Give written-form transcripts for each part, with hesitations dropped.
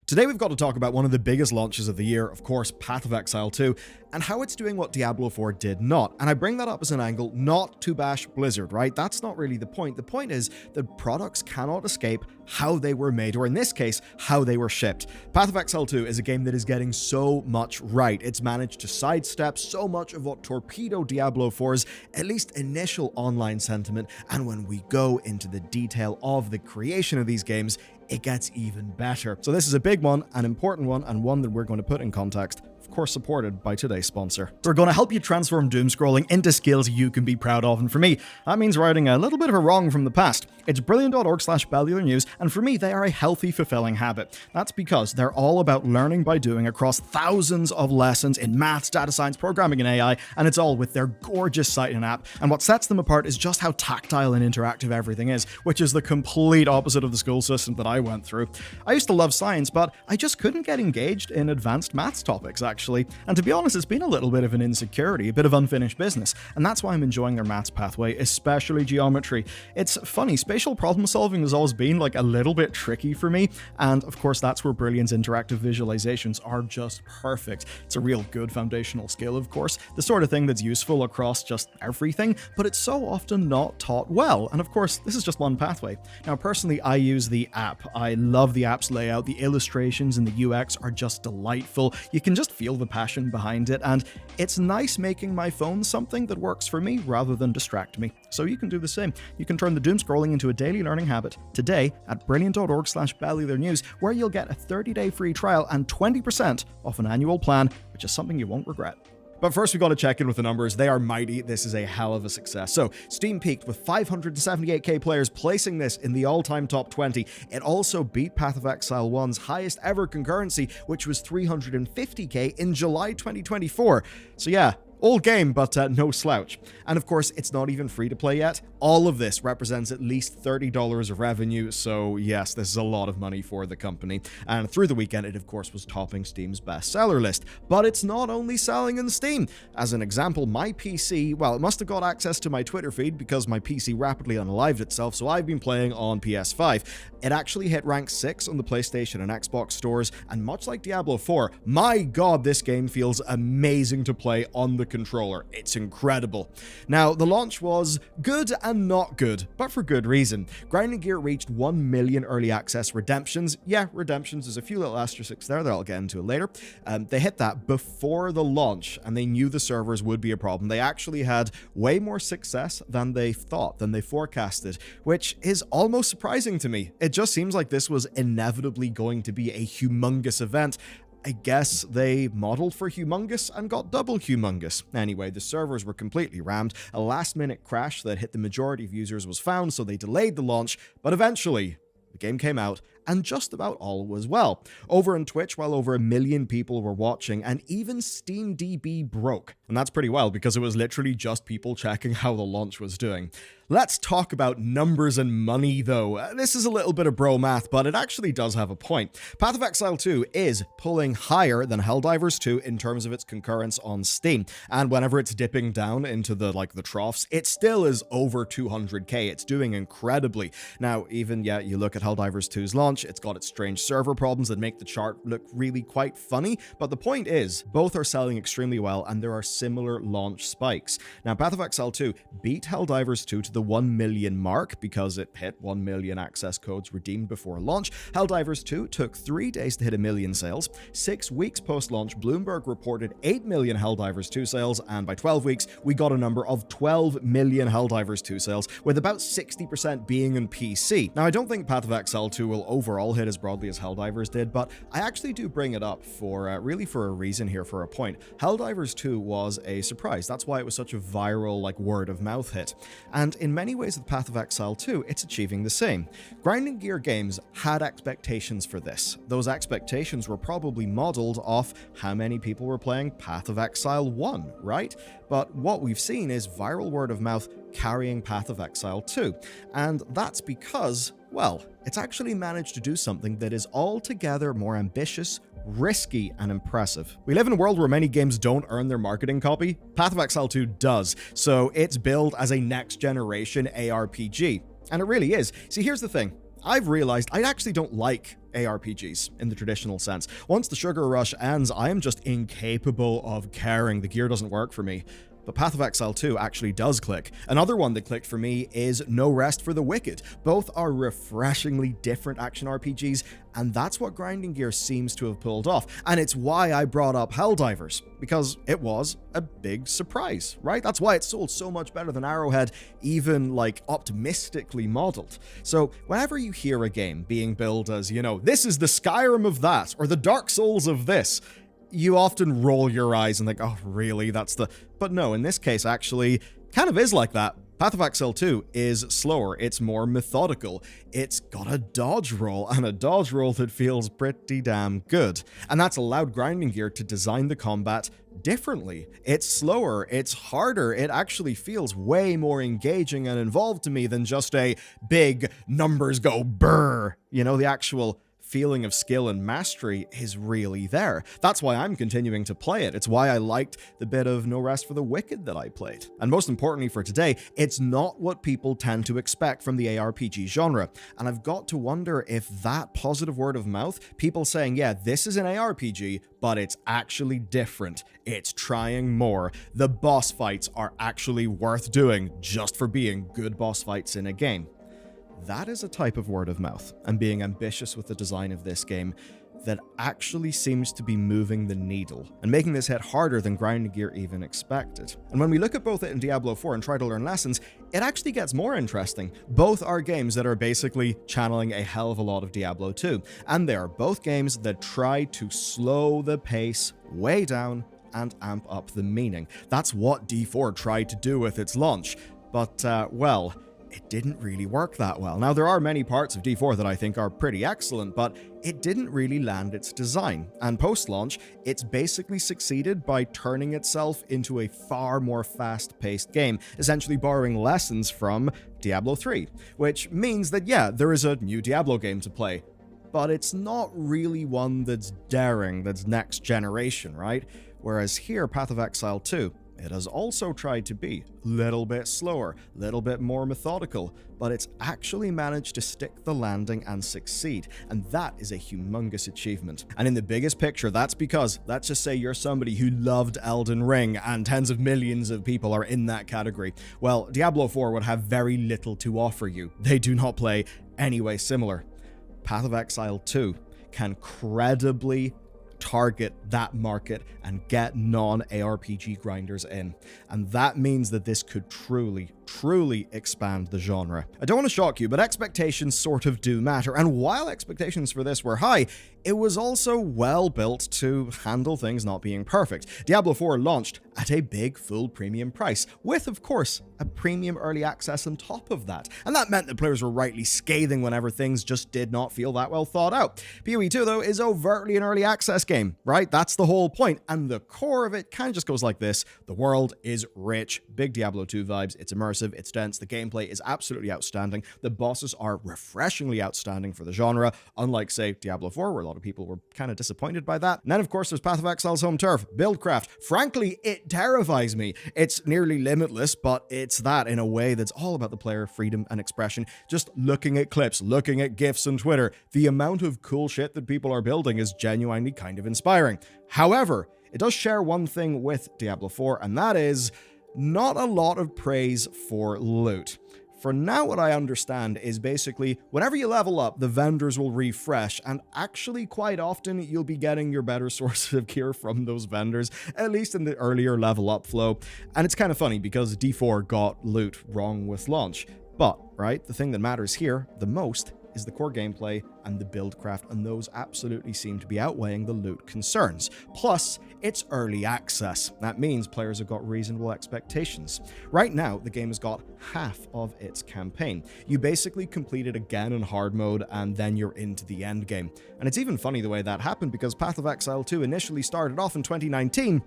Today we've got to talk about one of the biggest launches of the year, of course, Path of Exile 2, and how it's doing what Diablo 4 did not. And I bring that up as an angle not to bash Blizzard, right? That's not really the point. The point is that products cannot escape how they were made, or in this case, how they were shipped. Path of Exile 2 is a game that is getting so much right. It's managed to sidestep so much of what torpedoed Diablo 4's at least initial online sentiment, and when we go into the detail of the creation of these games, it gets even better. So this is a big one, an important one, and one that we're going to put in context, of course supported by today's sponsor. We're going to help you transform doom scrolling into skills you can be proud of, and for me, that means righting a little bit of a wrong from the past. It's brilliant.org/Bellular News, and for me, they are a healthy, fulfilling habit. That's because they're all about learning by doing across thousands of lessons in maths, data science, programming, and AI, and it's all with their gorgeous site and app. And what sets them apart is just how tactile and interactive everything is, which is the complete opposite of the school system that I went through. I used to love science, but I just couldn't get engaged in advanced maths topics, actually. And to be honest, it's been a little bit of an insecurity, a bit of unfinished business, and that's why I'm enjoying their maths pathway, especially geometry. It's funny, spatial problem solving has always been like a little bit tricky for me, and of course that's where Brilliant's interactive visualizations are just perfect. It's a real good foundational skill, of course, the sort of thing that's useful across just everything, but it's so often not taught well, and of course this is just one pathway. Now personally, I use the app. I love the app's layout, the illustrations and the UX are just delightful. You can just feel the passion behind it, and it's nice making my phone something that works for me rather than distract me. So you can do the same. You can turn the doom scrolling into a daily learning habit today at brilliant.org/Bellular News, where you'll get a 30-day free trial and 20% off an annual plan, which is something you won't regret. But first we got to check in with the numbers. They are mighty. This is a hell of a success. So Steam peaked with 578k players, placing this in the all-time top 20. It also beat Path of Exile 1's highest ever concurrency, which was 350k in July 2024. So yeah, old game, but no slouch. And of course, it's not even free to play yet. All of this represents at least $30 of revenue, so yes, this is a lot of money for the company. And through the weekend, it of course was topping Steam's bestseller list. But it's not only selling in Steam. As an example, my PC, well, it must have got access to my Twitter feed because my PC rapidly unalived itself, so I've been playing on PS5. It actually hit rank 6 on the PlayStation and Xbox stores, and much like Diablo 4, my god, this game feels amazing to play on the controller. It's incredible. Now, the launch was good and not good, but for good reason. Grinding Gear reached 1 million early access redemptions. Yeah, redemptions, there's a few little asterisks there that I'll get into later. They hit that before the launch, and they knew the servers would be a problem. They actually had way more success than they thought, than they forecasted, which is almost surprising to me. It just seems like this was inevitably going to be a humongous event. I guess they modeled for humongous and got double humongous. Anyway, the servers were completely rammed. A last-minute crash that hit the majority of users was found, so they delayed the launch, but eventually the game came out, and just about all was well. Over on Twitch, well over 1 million people were watching, and even SteamDB broke. And that's pretty well, because it was literally just people checking how the launch was doing. Let's talk about numbers and money, though. This is a little bit of bro math, but it actually does have a point. Path of Exile 2 is pulling higher than Helldivers 2 in terms of its concurrence on Steam. And whenever it's dipping down into the troughs, it still is over 200k. It's doing incredibly. Now, even, yeah, you look at Helldivers 2's launch, it's got its strange server problems that make the chart look really quite funny, but the point is, both are selling extremely well, and there are similar launch spikes. Now, Path of Exile 2 beat Helldivers 2 to the 1 million mark because it hit 1 million access codes redeemed before launch. Helldivers 2 took 3 days to hit 1 million sales. 6 weeks post-launch, Bloomberg reported 8 million Helldivers 2 sales, and by 12 weeks, we got a number of 12 million Helldivers 2 sales, with about 60% being on PC. Now, I don't think Path of Exile 2 will overall hit as broadly as Helldivers did, but I actually do bring it up for really for a reason here, for a point. Helldivers 2 was a surprise. That's why it was such a viral, word-of-mouth hit. And in many ways with Path of Exile 2, it's achieving the same. Grinding Gear Games had expectations for this. Those expectations were probably modeled off how many people were playing Path of Exile 1, right? But what we've seen is viral word of mouth carrying Path of Exile 2. And that's because, well, it's actually managed to do something that is altogether more ambitious, risky, and impressive. We live in a world where many games don't earn their marketing copy. Path of Exile 2 does, so it's billed as a next-generation ARPG. And it really is. See, here's the thing. I've realized I actually don't like ARPGs in the traditional sense. Once the sugar rush ends, I am just incapable of caring. The gear doesn't work for me. But Path of Exile 2 actually does click. Another one that clicked for me is No Rest for the Wicked. Both are refreshingly different action RPGs, and that's what Grinding Gear seems to have pulled off. And it's why I brought up Helldivers, because it was a big surprise, right? That's why it sold so much better than Arrowhead, even like optimistically modeled. So whenever you hear a game being billed as, you know, this is the Skyrim of that, or the Dark Souls of this, you often roll your eyes and think, oh, really? That's the... But no, in this case, actually, kind of is like that. Path of Exile 2 is slower, it's more methodical, it's got a dodge roll, and a dodge roll that feels pretty damn good. And that's allowed Grinding Gear to design the combat differently. It's slower, it's harder, it actually feels way more engaging and involved to me than just a big numbers go brrr. You know, the actual feeling of skill and mastery is really there. That's why I'm continuing to play it. It's why I liked the bit of No Rest for the Wicked that I played. And most importantly for today, it's not what people tend to expect from the ARPG genre. And I've got to wonder if that positive word of mouth, people saying, yeah, this is an ARPG, but it's actually different. It's trying more. The boss fights are actually worth doing just for being good boss fights in a game. That is a type of word of mouth, and being ambitious with the design of this game that actually seems to be moving the needle, and making this hit harder than Grinding Gear even expected. And when we look at both it and Diablo 4 and try to learn lessons, it actually gets more interesting. Both are games that are basically channeling a hell of a lot of Diablo 2, and they are both games that try to slow the pace way down and amp up the meaning. That's what D4 tried to do with its launch, but, well, it didn't really work that well. Now, there are many parts of D4 that I think are pretty excellent, but it didn't really land its design. And post-launch, it's basically succeeded by turning itself into a far more fast-paced game, essentially borrowing lessons from Diablo 3, which means that, yeah, there is a new Diablo game to play, but it's not really one that's daring, that's next generation, right? Whereas here, Path of Exile 2, it has also tried to be a little bit slower, a little bit more methodical, but it's actually managed to stick the landing and succeed, and that is a humongous achievement. And in the biggest picture, that's because, let's just say you're somebody who loved Elden Ring, and tens of millions of people are in that category. Well, Diablo 4 would have very little to offer you. They do not play anyway similar. Path of Exile 2 can credibly target that market and get non-ARPG grinders in. And that means that this could truly expand the genre. I don't want to shock you, but expectations sort of do matter. And while expectations for this were high, it was also well built to handle things not being perfect. Diablo 4 launched at a big full premium price, with, of course, a premium early access on top of that. And that meant that players were rightly scathing whenever things just did not feel that well thought out. PoE 2, though, is overtly an early access game, right? That's the whole point. And the core of it kind of just goes like this. The world is rich, big Diablo 2 vibes, it's immersive, it's dense, the gameplay is absolutely outstanding, the bosses are refreshingly outstanding for the genre, unlike, say, Diablo 4, where a lot of people were kind of disappointed by that. And then, of course, there's Path of Exile's home turf, Buildcraft. Frankly, it terrifies me. It's nearly limitless, but it's that in a way that's all about the player, freedom and expression. Just looking at clips, looking at GIFs on Twitter, the amount of cool shit that people are building is genuinely kind of inspiring. However, it does share one thing with Diablo 4, and that is not a lot of praise for loot. For now, what I understand is basically, whenever you level up, the vendors will refresh, and actually quite often you'll be getting your better sources of gear from those vendors, at least in the earlier level up flow. And it's kind of funny because D4 got loot wrong with launch. But, right, the thing that matters here the most is the core gameplay and the buildcraft, and those absolutely seem to be outweighing the loot concerns. Plus, it's early access. That means players have got reasonable expectations. Right now, the game has got half of its campaign. You basically complete it again in hard mode, and then you're into the end game. And it's even funny the way that happened, because Path of Exile 2 initially started off in 2019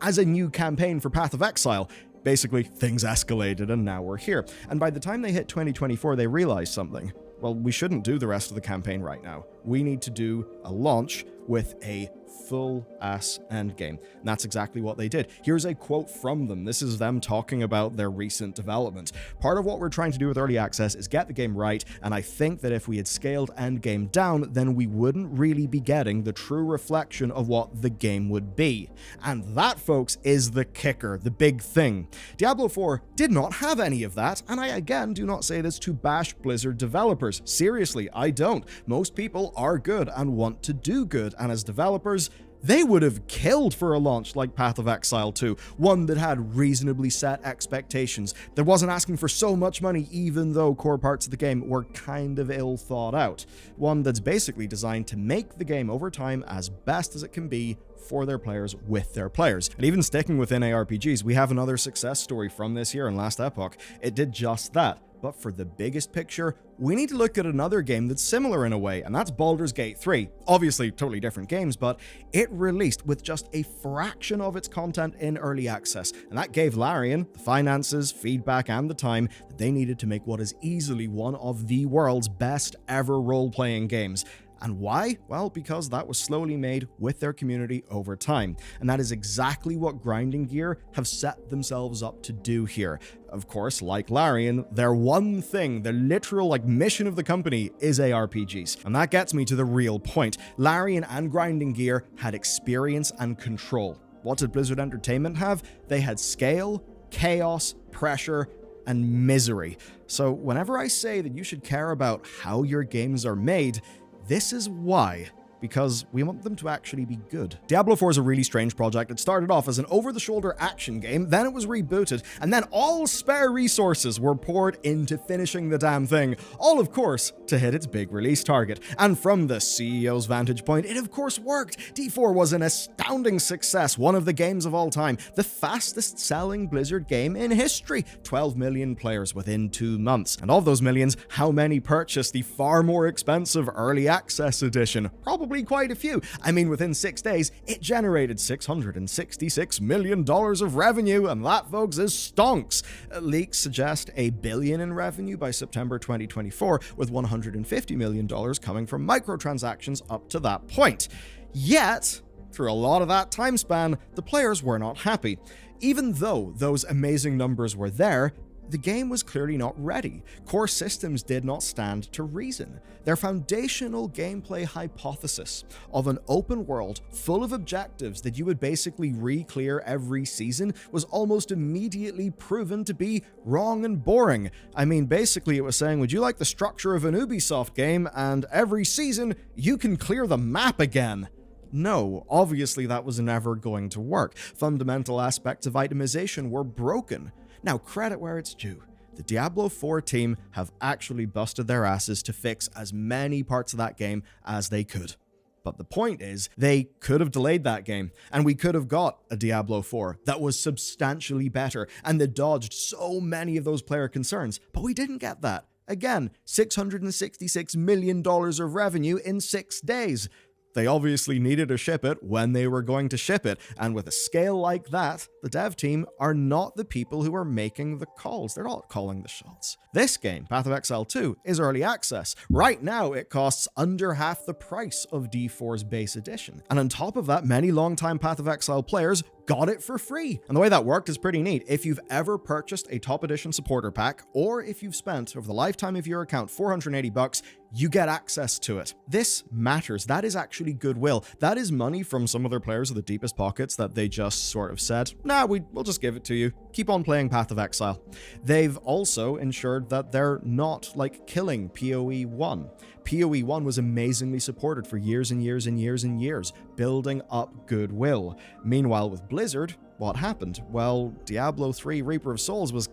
as a new campaign for Path of Exile. Basically, things escalated, and now we're here. And by the time they hit 2024, they realized something. Well, we shouldn't do the rest of the campaign right now. we need to do a launch with a full-ass endgame. And that's exactly what they did. Here's a quote from them. This is them talking about their recent development. Part of what we're trying to do with early access is get the game right, and I think that if we had scaled endgame down, then we wouldn't really be getting the true reflection of what the game would be. And that, folks, is the kicker, the big thing. Diablo 4 did not have any of that, and I again do not say this to bash Blizzard developers. Seriously, I don't. Most people are good and want to do good, and as developers, they would have killed for a launch like Path of Exile 2, one that had reasonably set expectations, that wasn't asking for so much money even though core parts of the game were kind of ill thought out, one that's basically designed to make the game over time as best as it can be for their players with their players. And even sticking within ARPGs, we have another success story from this year in Last Epoch. It did just that. But for the biggest picture, we need to look at another game that's similar in a way, and that's Baldur's Gate 3. Obviously, totally different games, but it released with just a fraction of its content in early access, and that gave Larian the finances, feedback, and the time that they needed to make what is easily one of the world's best ever role-playing games. And why? Well, because that was slowly made with their community over time. And that is exactly what Grinding Gear have set themselves up to do here. Of course, like Larian, their one thing, the literal mission of the company is ARPGs. And that gets me to the real point. Larian and Grinding Gear had experience and control. What did Blizzard Entertainment have? They had scale, chaos, pressure, and misery. So whenever I say that you should care about how your games are made, this is why. Because we want them to actually be good. Diablo 4 is a really strange project. It started off as an over-the-shoulder action game, then it was rebooted, and then all spare resources were poured into finishing the damn thing, all of course to hit its big release target. And from the CEO's vantage point, it of course worked. D4 was an astounding success, one of the games of all time, the fastest selling Blizzard game in history, 12 million players within 2 months. And of those millions, how many purchased the far more expensive early access edition? Probably quite a few. I mean, within 6 days, it generated $666 million of revenue, and that, folks, is stonks. Leaks suggest $1 billion in revenue by September 2024, with $150 million coming from microtransactions up to that point. Yet, through a lot of that time span, the players were not happy. Even though those amazing numbers were there, the game was clearly not ready. Core systems did not stand to reason. Their foundational gameplay hypothesis of an open world full of objectives that you would basically re-clear every season was almost immediately proven to be wrong and boring. I mean, basically it was saying, would you like the structure of an Ubisoft game and every season you can clear the map again? No, obviously that was never going to work. Fundamental aspects of itemization were broken. Now, credit where it's due. The Diablo 4 team have actually busted their asses to fix as many parts of that game as they could. But the point is, they could have delayed that game, and we could have got a Diablo 4 that was substantially better and that dodged so many of those player concerns, but we didn't get that. Again, $666 million of revenue in 6 days. They obviously needed to ship it when they were going to ship it, and with a scale like that, the dev team are not the people who are making the calls. They're not calling the shots. This game, Path of Exile 2, is early access. Right now, it costs under half the price of D4's base edition. And on top of that, many longtime Path of Exile players got it for free. And the way that worked is pretty neat. If you've ever purchased a top edition supporter pack, or if you've spent over the lifetime of your account $480, you get access to it. This matters. That is actually goodwill. That is money from some of their players with the deepest pockets that they just sort of said, nah, we'll just give it to you. Keep on playing Path of Exile. They've also ensured that they're not killing PoE 1. PoE 1 was amazingly supported for years and years and years and years, building up goodwill. Meanwhile, with Blizzard, what happened? Well, Diablo 3 Reaper of Souls was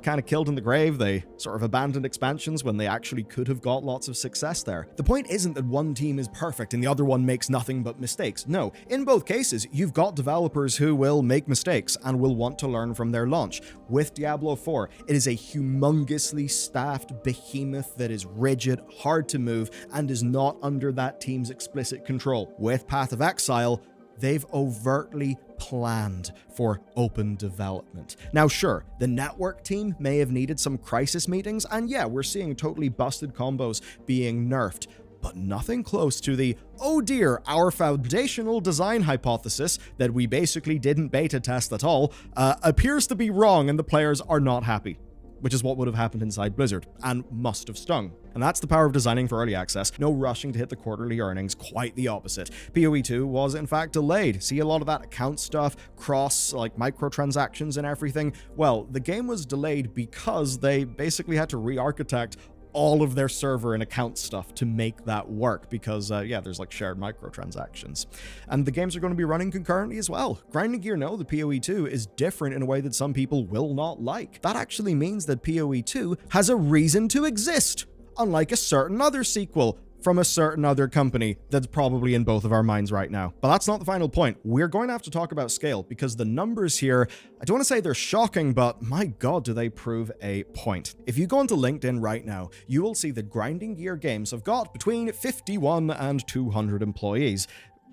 kind of killed in the grave. They sort of abandoned expansions when they actually could have got lots of success there. The point isn't that one team is perfect and the other one makes nothing but mistakes. No, in both cases, you've got developers who will make mistakes and will want to learn from their launch. With Diablo 4, it is a humongously staffed behemoth that is rigid, hard to move, and is not under that team's explicit control. With Path of Exile, they've overtly planned for open development. Now, sure, the network team may have needed some crisis meetings, and yeah, we're seeing totally busted combos being nerfed, but nothing close to the, oh dear, our foundational design hypothesis that we basically didn't beta test at all appears to be wrong and the players are not happy. Which is what would have happened inside Blizzard, and must have stung. And that's the power of designing for early access. No rushing to hit the quarterly earnings, quite the opposite. PoE 2 was in fact delayed. See a lot of that account stuff, cross, like microtransactions and everything? Well, the game was delayed because they basically had to re-architect all of their server and account stuff to make that work because, there's like shared microtransactions. And the games are going to be running concurrently as well. Grinding Gear know the PoE 2 is different in a way that some people will not like. That actually means that PoE 2 has a reason to exist, unlike a certain other sequel from a certain other company that's probably in both of our minds right now. But that's not the final point. We're going to have to talk about scale because the numbers here, I don't want to say they're shocking, but my god, do they prove a point. If you go onto LinkedIn right now, you will see that Grinding Gear Games have got between 51 and 200 employees.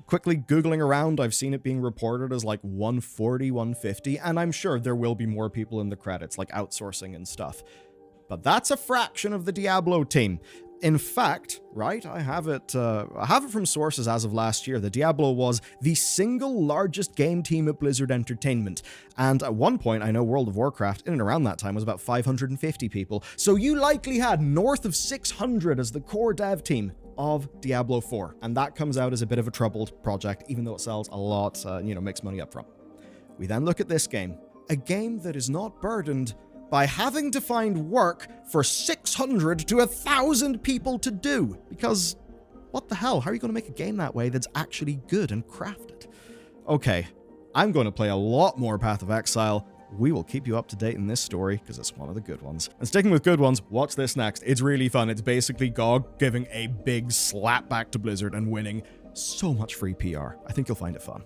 Quickly Googling around, I've seen it being reported as like 140, 150, and I'm sure there will be more people in the credits, like outsourcing and stuff. But that's a fraction of the Diablo team. In fact, right, I have it from sources as of last year that Diablo was the single largest game team at Blizzard Entertainment. And at one point, I know World of Warcraft, in and around that time, was about 550 people. So you likely had north of 600 as the core dev team of Diablo 4. And that comes out as a bit of a troubled project, even though it sells a lot, makes money up front. We then look at this game, a game that is not burdened by having to find work for 600 to 1,000 people to do. Because, what the hell? How are you going to make a game that way that's actually good and crafted? Okay, I'm going to play a lot more Path of Exile. We will keep you up to date in this story, because it's one of the good ones. And sticking with good ones, watch this next. It's really fun. It's basically GOG giving a big slap back to Blizzard and winning so much free PR. I think you'll find it fun.